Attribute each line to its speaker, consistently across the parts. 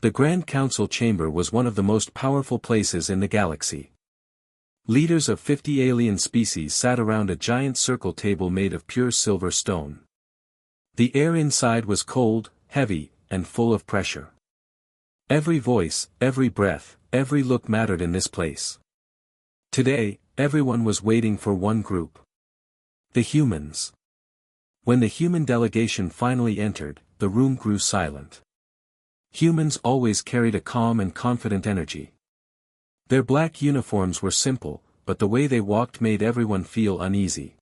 Speaker 1: The Grand Council chamber was one of the most powerful places in the galaxy. Leaders of 50 alien species sat around a giant circle table made of pure silver stone. The air inside was cold, heavy, and full of pressure. Every voice, every breath, every look mattered in this place. Today, everyone was waiting for one group. The humans. When the human delegation finally entered, the room grew silent. Humans always carried a calm and confident energy. Their black uniforms were simple, but the way they walked made everyone feel uneasy.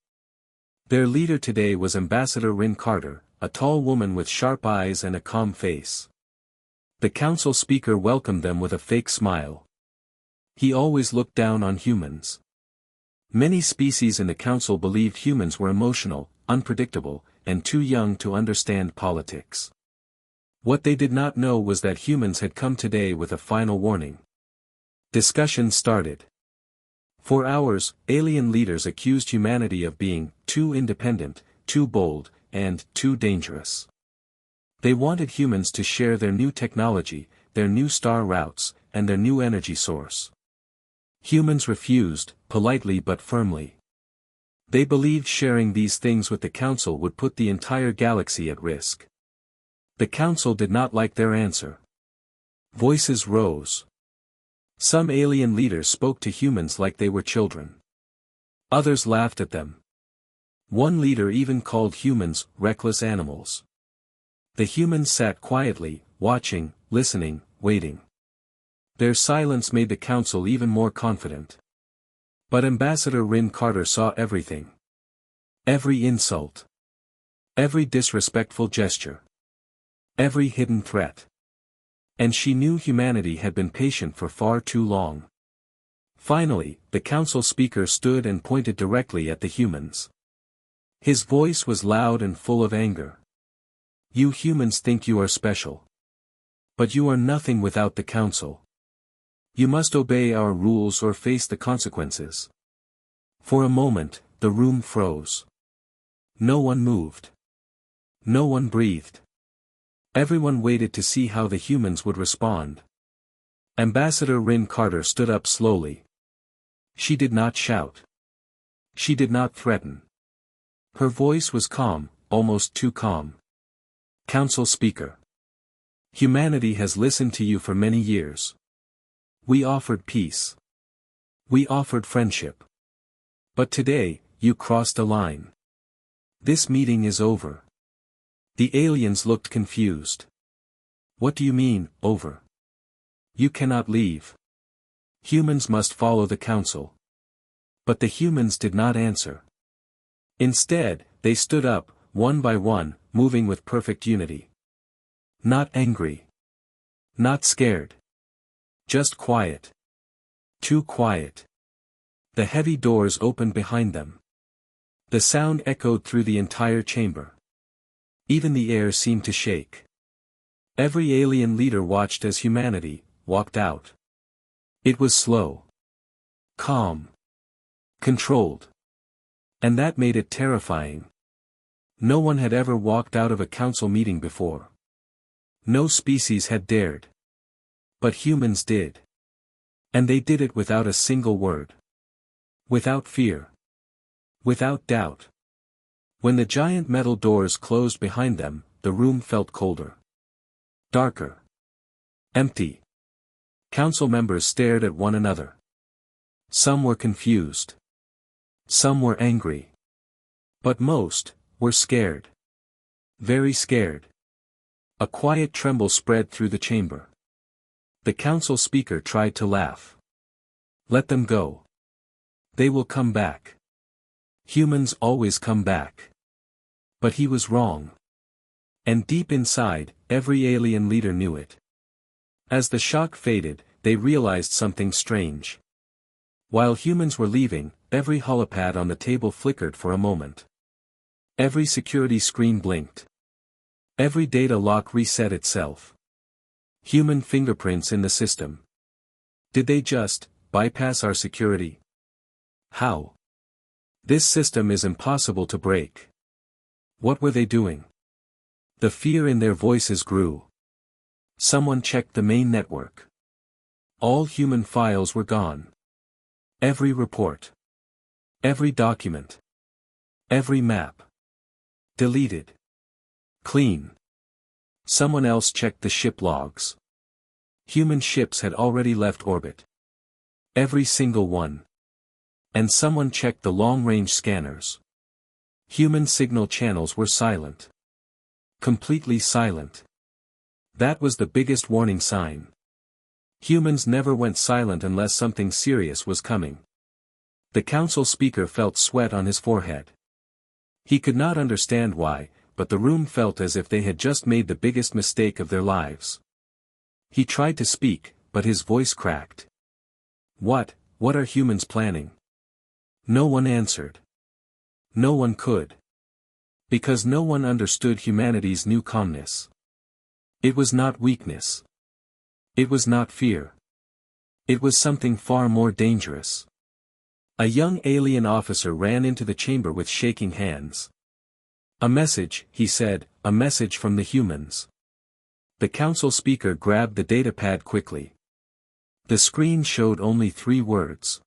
Speaker 1: Their leader today was Ambassador Rin Carter, a tall woman with sharp eyes and a calm face. The council speaker welcomed them with a fake smile. He always looked down on humans. Many species in the council believed humans were emotional, unpredictable, and too young to understand politics. What they did not know was that humans had come today with a final warning. Discussion started. For hours, alien leaders accused humanity of being too independent, too bold, and too dangerous. They wanted humans to share their new technology, their new star routes, and their new energy source. Humans refused, politely but firmly. They believed sharing these things with the council would put the entire galaxy at risk. The council did not like their answer. Voices rose. Some alien leaders spoke to humans like they were children. Others laughed at them. One leader even called humans reckless animals. The humans sat quietly, watching, listening, waiting. Their silence made the council even more confident. But Ambassador Rin Carter saw everything. Every insult. Every disrespectful gesture. Every hidden threat. And she knew humanity had been patient for far too long. Finally, the council speaker stood and pointed directly at the humans. His voice was loud and full of anger. You humans think you are special. But you are nothing without the council. You must obey our rules or face the consequences. For a moment, the room froze. No one moved. No one breathed. Everyone waited to see how the humans would respond. Ambassador Rin Carter stood up slowly. She did not shout. She did not threaten. Her voice was calm, almost too calm. Council Speaker. Humanity has listened to you for many years. We offered peace. We offered friendship. But today, you crossed a line. This meeting is over. The aliens looked confused. What do you mean, over? You cannot leave. Humans must follow the council. But the humans did not answer. Instead, they stood up, one by one, moving with perfect unity. Not angry. Not scared. Just quiet. Too quiet. The heavy doors opened behind them. The sound echoed through the entire chamber. Even the air seemed to shake. Every alien leader watched as humanity walked out. It was slow. Calm. Controlled. And that made it terrifying. No one had ever walked out of a council meeting before. No species had dared. But humans did. And they did it without a single word. Without fear. Without doubt. When the giant metal doors closed behind them, the room felt colder. Darker. Empty. Council members stared at one another. Some were confused. Some were angry. But most were scared. Very scared. A quiet tremble spread through the chamber. The council speaker tried to laugh. Let them go. They will come back. Humans always come back. But he was wrong. And deep inside, every alien leader knew it. As the shock faded, they realized something strange. While humans were leaving, every holopad on the table flickered for a moment. Every security screen blinked. Every data lock reset itself. Human fingerprints in the system. Did they just bypass our security? How? This system is impossible to break. What were they doing? The fear in their voices grew. Someone checked the main network. All human files were gone. Every report. Every document. Every map. Deleted. Clean. Someone else checked the ship logs. Human ships had already left orbit. Every single one. And someone checked the long-range scanners. Human signal channels were silent. Completely silent. That was the biggest warning sign. Humans never went silent unless something serious was coming. The council speaker felt sweat on his forehead. He could not understand why, but the room felt as if they had just made the biggest mistake of their lives. He tried to speak, but his voice cracked. What are humans planning? No one answered. No one could. Because no one understood humanity's new calmness. It was not weakness. It was not fear. It was something far more dangerous. A young alien officer ran into the chamber with shaking hands. A message, he said, a message from the humans. The council speaker grabbed the datapad quickly. The screen showed only 3 words.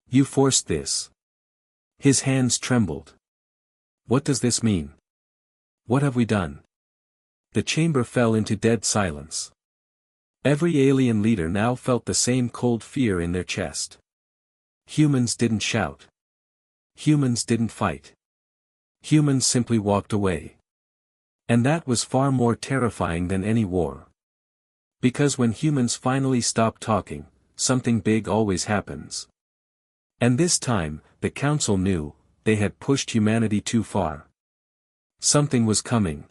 Speaker 1: You forced this. His hands trembled. What does this mean? What have we done? The chamber fell into dead silence. Every alien leader now felt the same cold fear in their chest. Humans didn't shout. Humans didn't fight. Humans simply walked away. And that was far more terrifying than any war. Because when humans finally stop talking, something big always happens. And this time, the council knew, they had pushed humanity too far. Something was coming.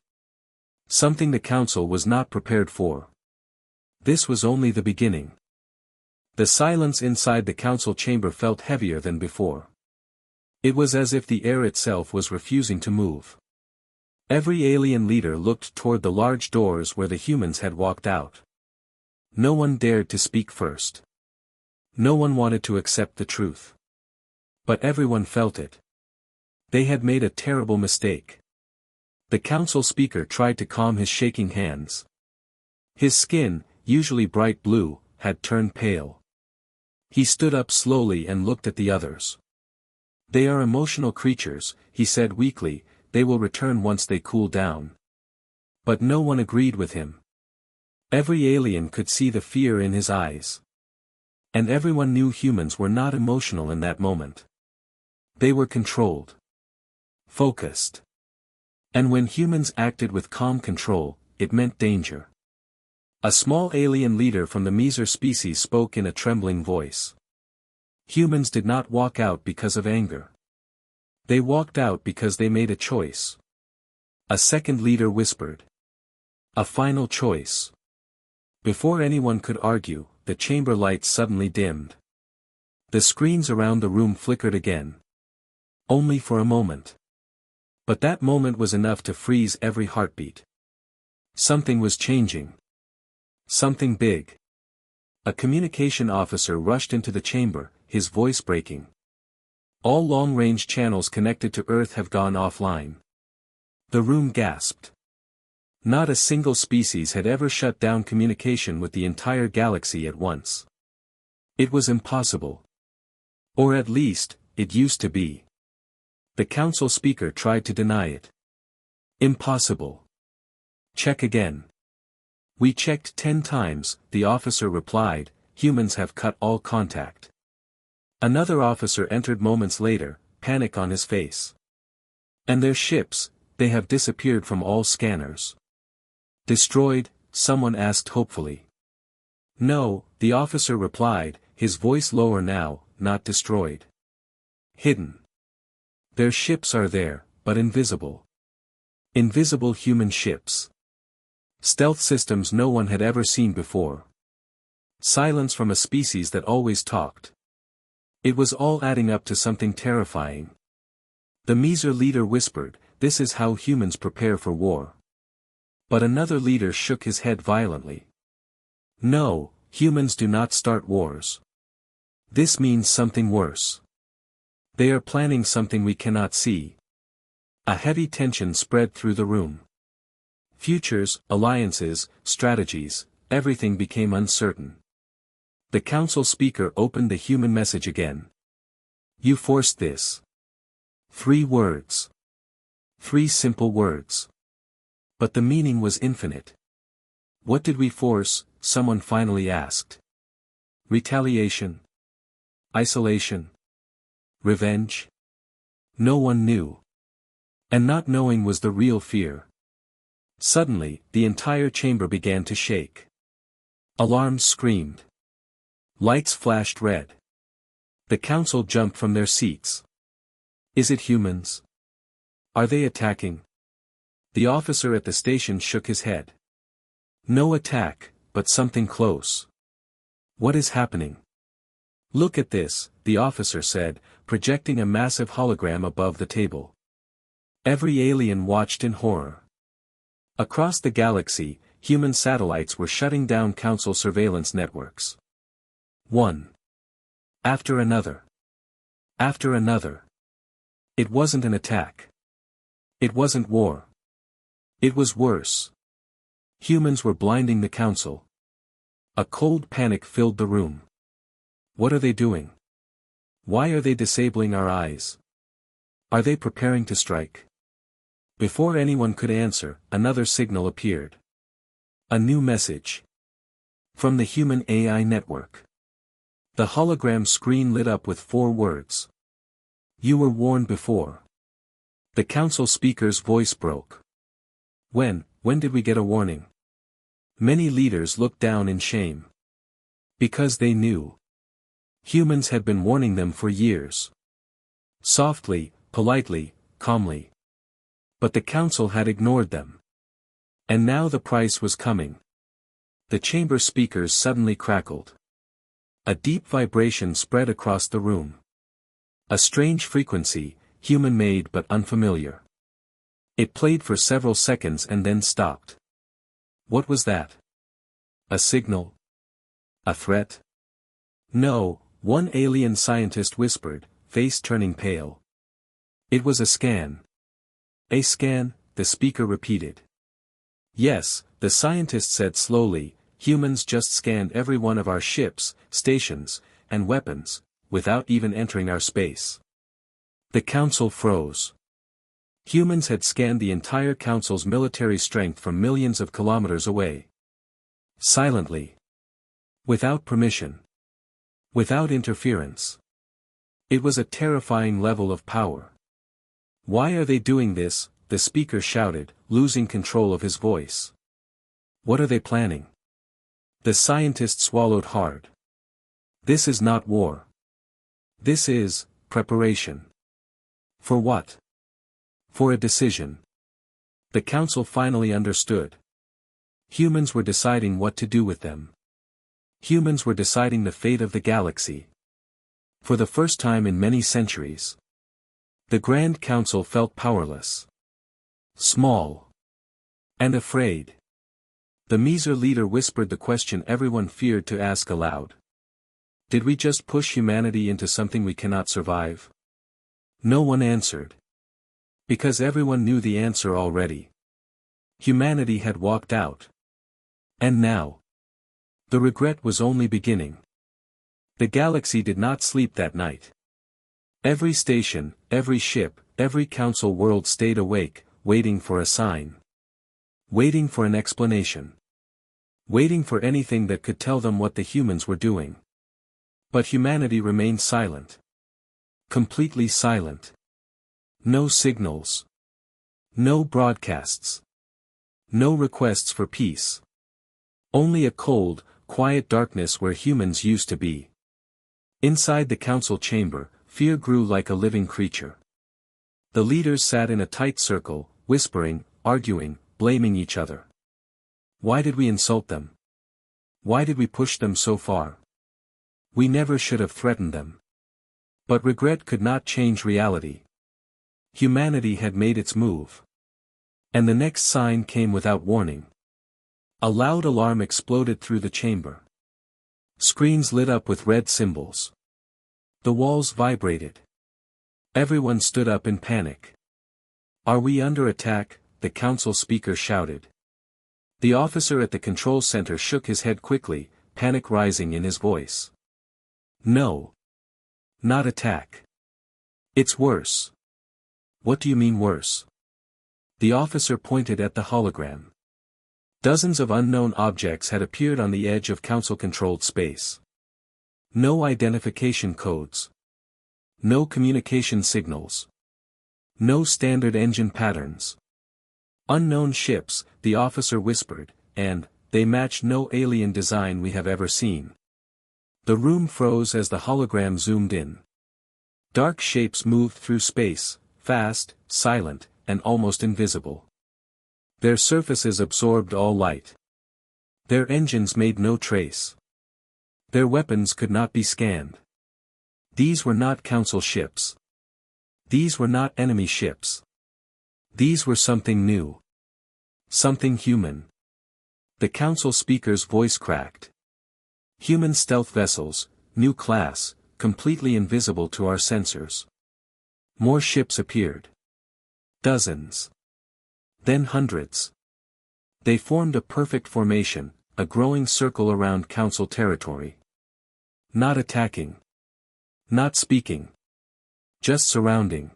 Speaker 1: Something the council was not prepared for. This was only the beginning. The silence inside the council chamber felt heavier than before. It was as if the air itself was refusing to move. Every alien leader looked toward the large doors where the humans had walked out. No one dared to speak first. No one wanted to accept the truth. But everyone felt it. They had made a terrible mistake. The council speaker tried to calm his shaking hands. His skin, usually bright blue, had turned pale. He stood up slowly and looked at the others. They are emotional creatures, he said weakly, they will return once they cool down. But no one agreed with him. Every alien could see the fear in his eyes. And everyone knew humans were not emotional in that moment. They were controlled. Focused. And when humans acted with calm control, it meant danger. A small alien leader from the Meser species spoke in a trembling voice. Humans did not walk out because of anger. They walked out because they made a choice. A second leader whispered. A final choice. Before anyone could argue, the chamber lights suddenly dimmed. The screens around the room flickered again. Only for a moment. But that moment was enough to freeze every heartbeat. Something was changing. Something big. A communication officer rushed into the chamber, his voice breaking. All long-range channels connected to Earth have gone offline. The room gasped. Not a single species had ever shut down communication with the entire galaxy at once. It was impossible. Or at least, it used to be. The council speaker tried to deny it. Impossible. Check again. We checked 10 times, the officer replied, humans have cut all contact. Another officer entered moments later, panic on his face. And their ships, they have disappeared from all scanners. Destroyed, someone asked hopefully. No, the officer replied, his voice lower now, not destroyed. Hidden. Their ships are there, but invisible. Invisible human ships. Stealth systems no one had ever seen before. Silence from a species that always talked. It was all adding up to something terrifying. The Meser leader whispered, this is how humans prepare for war. But another leader shook his head violently. No, humans do not start wars. This means something worse. They are planning something we cannot see. A heavy tension spread through the room. Futures, alliances, strategies, everything became uncertain. The council speaker opened the human message again. You forced this. 3 words. 3 simple words. But the meaning was infinite. What did we force? Someone finally asked. Retaliation? Isolation? Revenge? No one knew. And not knowing was the real fear. Suddenly, the entire chamber began to shake. Alarms screamed. Lights flashed red. The council jumped from their seats. Is it humans? Are they attacking? The officer at the station shook his head. No attack, but something close. What is happening? Look at this, the officer said, projecting a massive hologram above the table. Every alien watched in horror. Across the galaxy, human satellites were shutting down council surveillance networks. One after another. After another. It wasn't an attack. It wasn't war. It was worse. Humans were blinding the council. A cold panic filled the room. What are they doing? Why are they disabling our eyes? Are they preparing to strike? Before anyone could answer, another signal appeared. A new message. From the human AI network. The hologram screen lit up with 4 words. You were warned before. The council speaker's voice broke. When did we get a warning? Many leaders looked down in shame. Because they knew. Humans had been warning them for years. Softly, politely, calmly. But the council had ignored them. And now the price was coming. The chamber speakers suddenly crackled. A deep vibration spread across the room. A strange frequency, human-made but unfamiliar. It played for several seconds and then stopped. What was that? A signal? A threat? No, one alien scientist whispered, face turning pale. It was a scan. A scan, the speaker repeated. Yes, the scientist said slowly, humans just scanned every one of our ships, stations, and weapons, without even entering our space. The council froze. Humans had scanned the entire council's military strength from millions of kilometers away. Silently. Without permission. Without interference. It was a terrifying level of power. Why are they doing this? The speaker shouted, losing control of his voice. What are they planning? The scientist swallowed hard. This is not war. This is preparation. For what? For a decision. The council finally understood. Humans were deciding what to do with them. Humans were deciding the fate of the galaxy. For the first time in many centuries. The Grand Council felt powerless. Small. And afraid. The Miser leader whispered the question everyone feared to ask aloud. Did we just push humanity into something we cannot survive? No one answered. Because everyone knew the answer already. Humanity had walked out. And now. The regret was only beginning. The galaxy did not sleep that night. Every station, every ship, every council world stayed awake, waiting for a sign. Waiting for an explanation. Waiting for anything that could tell them what the humans were doing. But humanity remained silent. Completely silent. No signals. No broadcasts. No requests for peace. Only a cold, quiet darkness where humans used to be. Inside the council chamber, fear grew like a living creature. The leaders sat in a tight circle, whispering, arguing, blaming each other. Why did we insult them? Why did we push them so far? We never should have threatened them. But regret could not change reality. Humanity had made its move. And the next sign came without warning. A loud alarm exploded through the chamber. Screens lit up with red symbols. The walls vibrated. Everyone stood up in panic. Are we under attack? The council speaker shouted. The officer at the control center shook his head quickly, panic rising in his voice. No. Not attack. It's worse. What do you mean worse? The officer pointed at the hologram. Dozens of unknown objects had appeared on the edge of council-controlled space. No identification codes. No communication signals. No standard engine patterns. Unknown ships, the officer whispered, and they match no alien design we have ever seen. The room froze as the hologram zoomed in. Dark shapes moved through space, fast, silent, and almost invisible. Their surfaces absorbed all light. Their engines made no trace. Their weapons could not be scanned. These were not council ships. These were not enemy ships. These were something new. Something human. The council speaker's voice cracked. Human stealth vessels, new class, completely invisible to our sensors. More ships appeared. Dozens. Then hundreds. They formed a perfect formation, a growing circle around council territory. Not attacking. Not speaking. Just surrounding.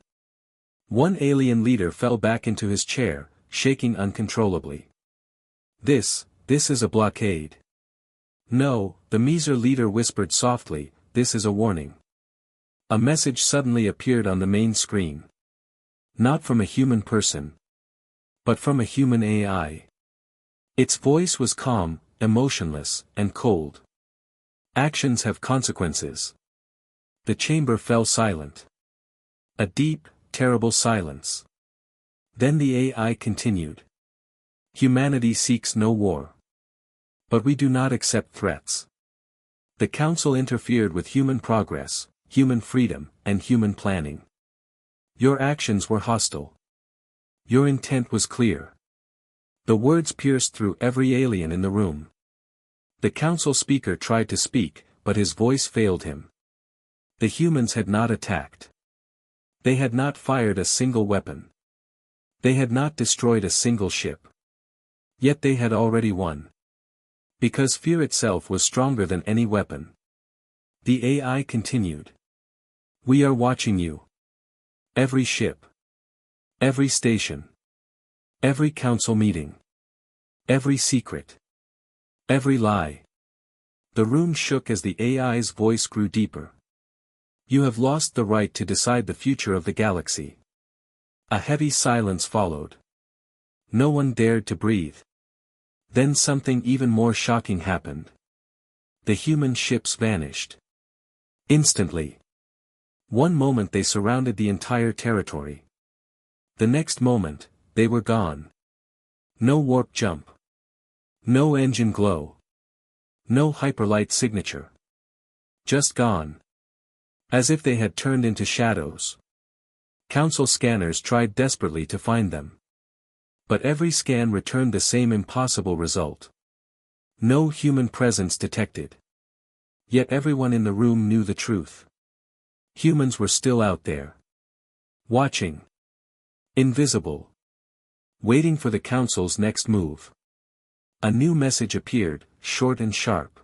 Speaker 1: One alien leader fell back into his chair, shaking uncontrollably. This is a blockade. No, the Meezer leader whispered softly, this is a warning. A message suddenly appeared on the main screen. Not from a human person. But from a human AI. Its voice was calm, emotionless, and cold. Actions have consequences. The chamber fell silent. A deep, terrible silence. Then the AI continued. Humanity seeks no war. But we do not accept threats. The Council interfered with human progress, human freedom, and human planning. Your actions were hostile. Your intent was clear. The words pierced through every alien in the room. The Council speaker tried to speak, but his voice failed him. The humans had not attacked. They had not fired a single weapon. They had not destroyed a single ship. Yet they had already won. Because fear itself was stronger than any weapon. The AI continued. We are watching you. Every ship. Every station. Every council meeting. Every secret. Every lie. The room shook as the AI's voice grew deeper. You have lost the right to decide the future of the galaxy. A heavy silence followed. No one dared to breathe. Then something even more shocking happened. The human ships vanished. Instantly. One moment they surrounded the entire territory. The next moment, they were gone. No warp jump. No engine glow. No hyperlight signature. Just gone. As if they had turned into shadows. Council scanners tried desperately to find them. But every scan returned the same impossible result. No human presence detected. Yet everyone in the room knew the truth. Humans were still out there. Watching. Invisible. Waiting for the Council's next move. A new message appeared, short and sharp.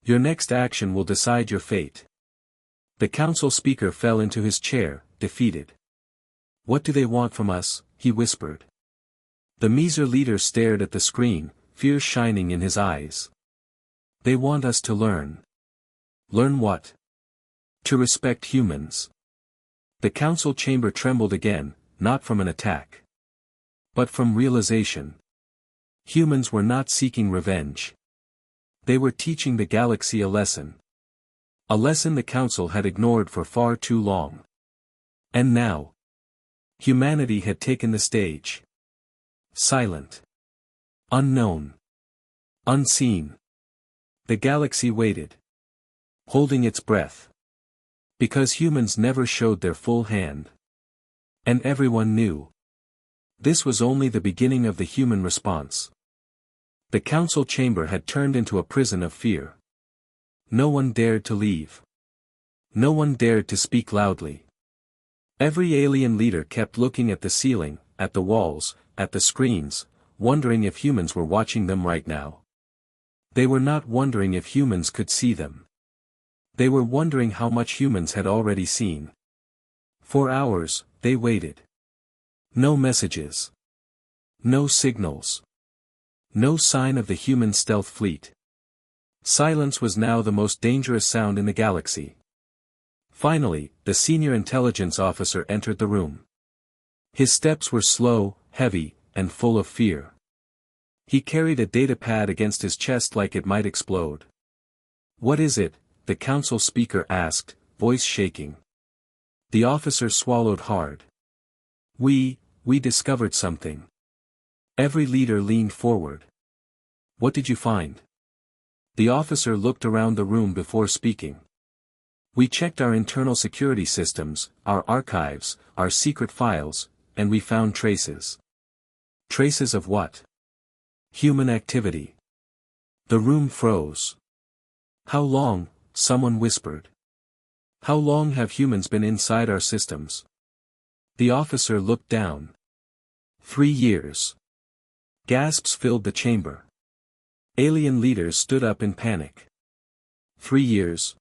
Speaker 1: Your next action will decide your fate. The Council speaker fell into his chair, defeated. What do they want from us? He whispered. The Meezer leader stared at the screen, fear shining in his eyes. They want us to learn. Learn what? To respect humans. The council chamber trembled again, not from an attack. But from realization. Humans were not seeking revenge. They were teaching the galaxy a lesson. A lesson the council had ignored for far too long. And now. Humanity had taken the stage. Silent. Unknown. Unseen. The galaxy waited. Holding its breath. Because humans never showed their full hand. And everyone knew. This was only the beginning of the human response. The council chamber had turned into a prison of fear. No one dared to leave. No one dared to speak loudly. Every alien leader kept looking at the ceiling, at the walls, at the screens, wondering if humans were watching them right now. They were not wondering if humans could see them. They were wondering how much humans had already seen. For hours, they waited. No messages. No signals. No sign of the human stealth fleet. Silence was now the most dangerous sound in the galaxy. Finally, the senior intelligence officer entered the room. His steps were slow, heavy, and full of fear. He carried a data pad against his chest like it might explode. "What is it?" the council speaker asked, voice shaking. The officer swallowed hard. We discovered something." Every leader leaned forward. "What did you find?" The officer looked around the room before speaking. "We checked our internal security systems, our archives, our secret files, and we found traces." "Traces of what?" "Human activity." The room froze. "How long?" someone whispered. "How long have humans been inside our systems?" The officer looked down. 3 years. Gasps filled the chamber. Alien leaders stood up in panic. 3 years.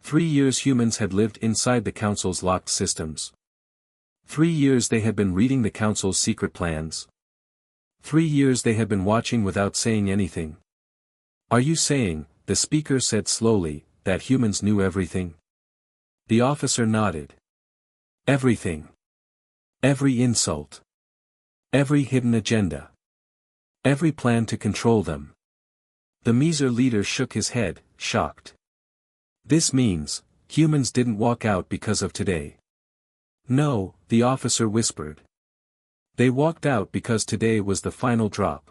Speaker 1: 3 years humans had lived inside the Council's locked systems. 3 years they had been reading the Council's secret plans. 3 years they had been watching without saying anything. "Are you saying," the speaker said slowly, "that humans knew everything?" The officer nodded. "Everything. Every insult. Every hidden agenda. Every plan to control them." The Miser leader shook his head, shocked. "This means, humans didn't walk out because of today." "No," the officer whispered. "They walked out because today was the final drop."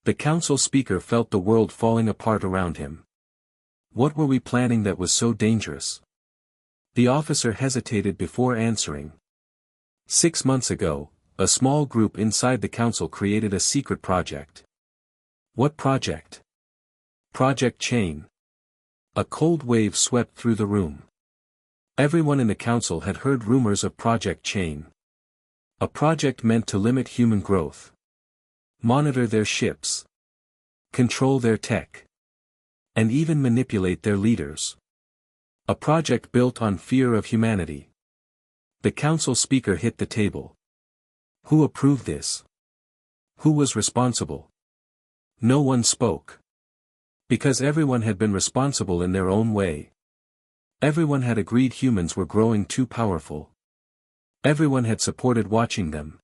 Speaker 1: The council speaker felt the world falling apart around him. What were we planning that was so dangerous? The officer hesitated before answering. 6 months ago, a small group inside the council created a secret project. What project? Project Chain. A cold wave swept through the room. Everyone in the council had heard rumors of Project Chain. A project meant to limit human growth. Monitor their ships. Control their tech. And even manipulate their leaders. A project built on fear of humanity. The council speaker hit the table. Who approved this? Who was responsible? No one spoke. Because everyone had been responsible in their own way. Everyone had agreed humans were growing too powerful. Everyone had supported watching them.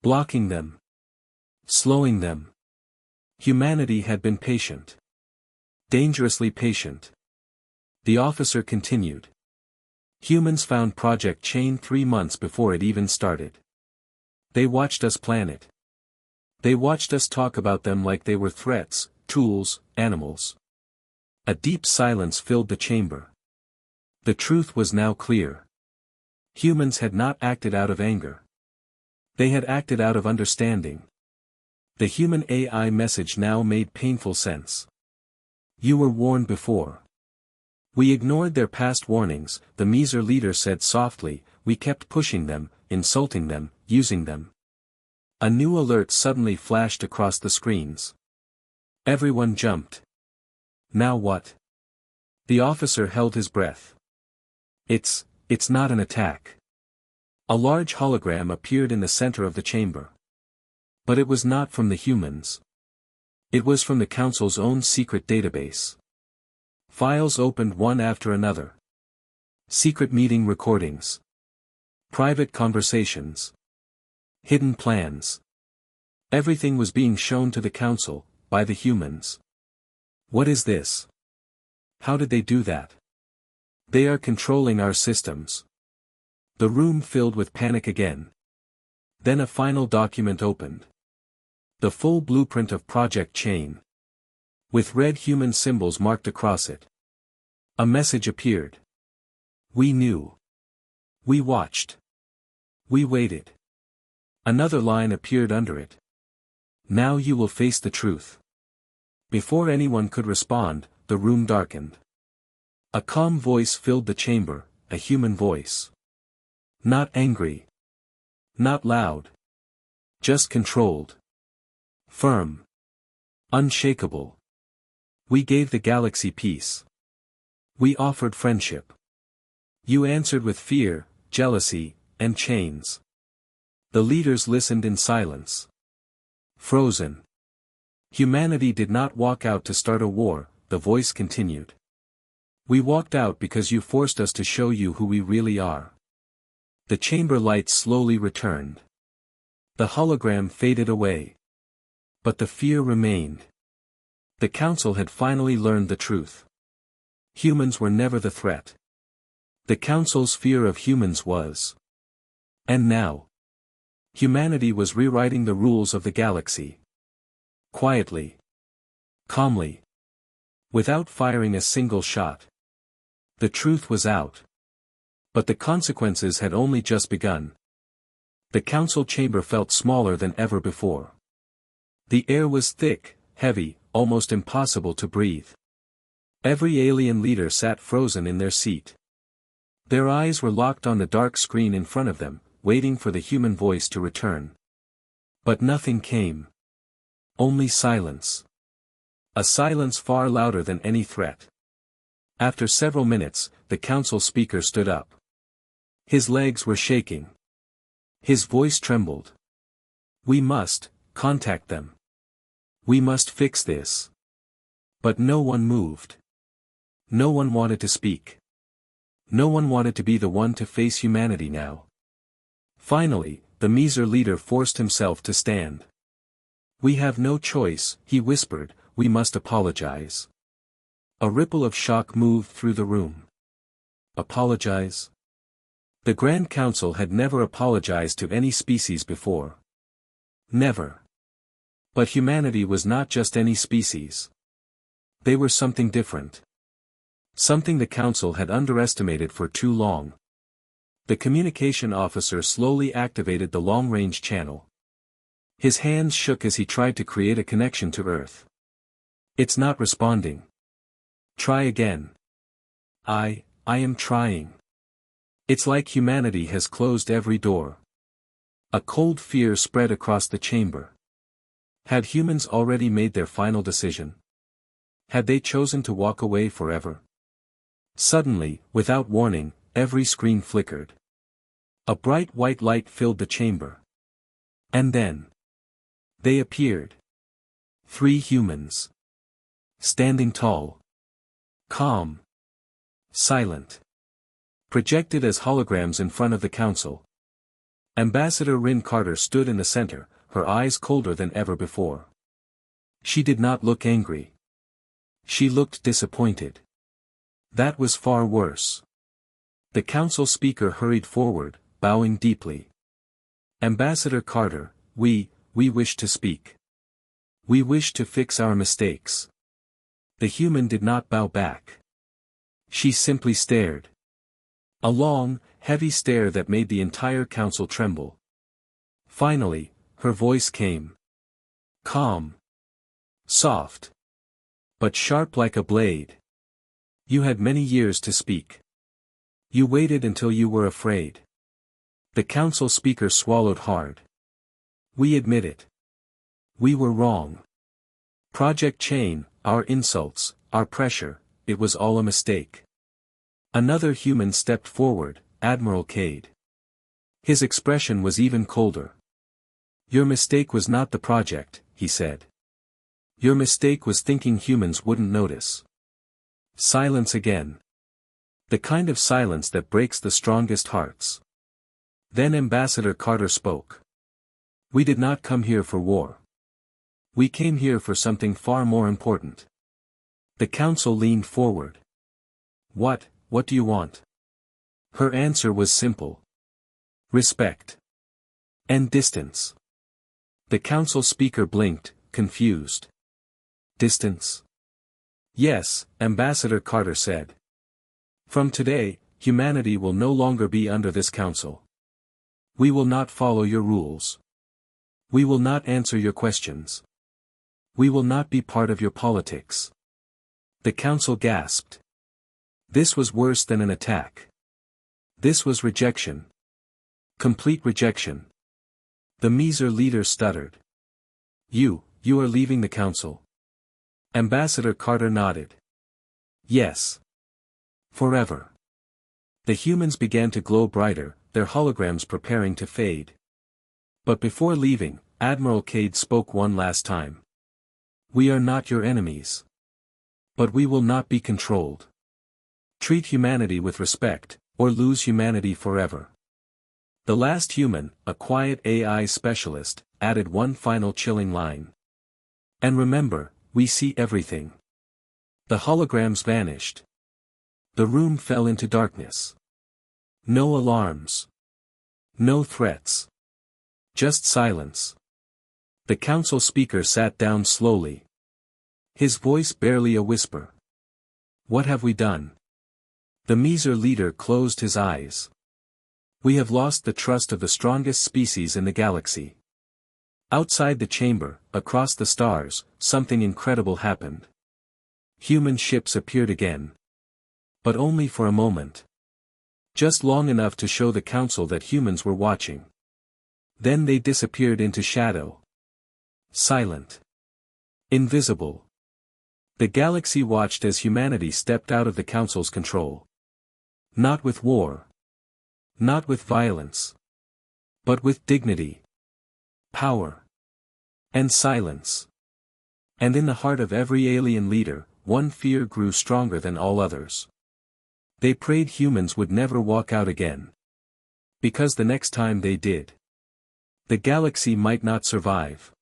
Speaker 1: Blocking them. Slowing them. Humanity had been patient. Dangerously patient. The officer continued. Humans found Project Chain 3 months before it even started. They watched us plan it. They watched us talk about them like they were threats, tools, animals. A deep silence filled the chamber. The truth was now clear. Humans had not acted out of anger. They had acted out of understanding. The human AI message now made painful sense. You were warned before. We ignored their past warnings, the Miser leader said softly. We kept pushing them, insulting them, using them. A new alert suddenly flashed across the screens. Everyone jumped. Now what? The officer held his breath. It's not an attack. A large hologram appeared in the center of the chamber. But it was not from the humans. It was from the Council's own secret database. Files opened one after another. Secret meeting recordings. Private conversations. Hidden plans. Everything was being shown to the Council, by the humans. What is this? How did they do that? They are controlling our systems. The room filled with panic again. Then a final document opened. The full blueprint of Project Chain. With red human symbols marked across it. A message appeared. We knew. We watched. We waited. Another line appeared under it. Now you will face the truth. Before anyone could respond, the room darkened. A calm voice filled the chamber, a human voice. Not angry. Not loud. Just controlled. Firm. Unshakable. We gave the galaxy peace. We offered friendship. You answered with fear, jealousy, and chains. The leaders listened in silence. Frozen. Humanity did not walk out to start a war, the voice continued. We walked out because you forced us to show you who we really are. The chamber lights slowly returned. The hologram faded away. But the fear remained. The council had finally learned the truth. Humans were never the threat. The council's fear of humans was. And now. Humanity was rewriting the rules of the galaxy. Quietly. Calmly. Without firing a single shot. The truth was out. But the consequences had only just begun. The council chamber felt smaller than ever before. The air was thick, heavy, almost impossible to breathe. Every alien leader sat frozen in their seat. Their eyes were locked on the dark screen in front of them, waiting for the human voice to return. But nothing came. Only silence. A silence far louder than any threat. After several minutes, the council speaker stood up. His legs were shaking. His voice trembled. We must contact them. We must fix this. But no one moved. No one wanted to speak. No one wanted to be the one to face humanity now. Finally, the Miser leader forced himself to stand. We have no choice, he whispered, we must apologize. A ripple of shock moved through the room. Apologize? The Grand Council had never apologized to any species before. Never. But humanity was not just any species. They were something different. Something the Council had underestimated for too long. The communication officer slowly activated the long-range channel. His hands shook as he tried to create a connection to Earth. It's not responding. Try again. I am trying. It's like humanity has closed every door. A cold fear spread across the chamber. Had humans already made their final decision? Had they chosen to walk away forever? Suddenly, without warning, every screen flickered. A bright white light filled the chamber. And then. They appeared. 3 humans. Standing tall. Calm. Silent. Projected as holograms in front of the council. Ambassador Rin Carter stood in the center, her eyes colder than ever before. She did not look angry. She looked disappointed. That was far worse. The council speaker hurried forward, bowing deeply. Ambassador Carter, we wish to speak. We wish to fix our mistakes. The human did not bow back. She simply stared. A long, heavy stare that made the entire council tremble. Finally, her voice came. Calm. Soft. But sharp like a blade. You had many years to speak. You waited until you were afraid. The council speaker swallowed hard. We admit it. We were wrong. Project Chain, our insults, our pressure, it was all a mistake. Another human stepped forward, Admiral Cade. His expression was even colder. Your mistake was not the project, he said. Your mistake was thinking humans wouldn't notice. Silence again. The kind of silence that breaks the strongest hearts. Then Ambassador Carter spoke. We did not come here for war. We came here for something far more important. The council leaned forward. What do you want? Her answer was simple. Respect. And distance. The council speaker blinked, confused. Distance? Yes, Ambassador Carter said. From today, humanity will no longer be under this council. We will not follow your rules. We will not answer your questions. We will not be part of your politics. The council gasped. This was worse than an attack. This was rejection. Complete rejection. The Miser leader stuttered. You you are leaving the council? Ambassador Carter nodded. Yes. Forever. The humans began to glow brighter, their holograms preparing to fade. But before leaving, Admiral Cade spoke one last time. We are not your enemies. But we will not be controlled. Treat humanity with respect, or lose humanity forever. The last human, a quiet AI specialist, added one final chilling line. And remember, we see everything. The holograms vanished. The room fell into darkness. No alarms. No threats. Just silence. The council speaker sat down slowly. His voice barely a whisper. What have we done? The Miser leader closed his eyes. We have lost the trust of the strongest species in the galaxy. Outside the chamber, across the stars, something incredible happened. Human ships appeared again. But only for a moment. Just long enough to show the council that humans were watching. Then they disappeared into shadow. Silent. Invisible. The galaxy watched as humanity stepped out of the council's control. Not with war. Not with violence. But with dignity. Power. And silence. And in the heart of every alien leader, one fear grew stronger than all others. They prayed humans would never walk out again. Because the next time they did, the galaxy might not survive.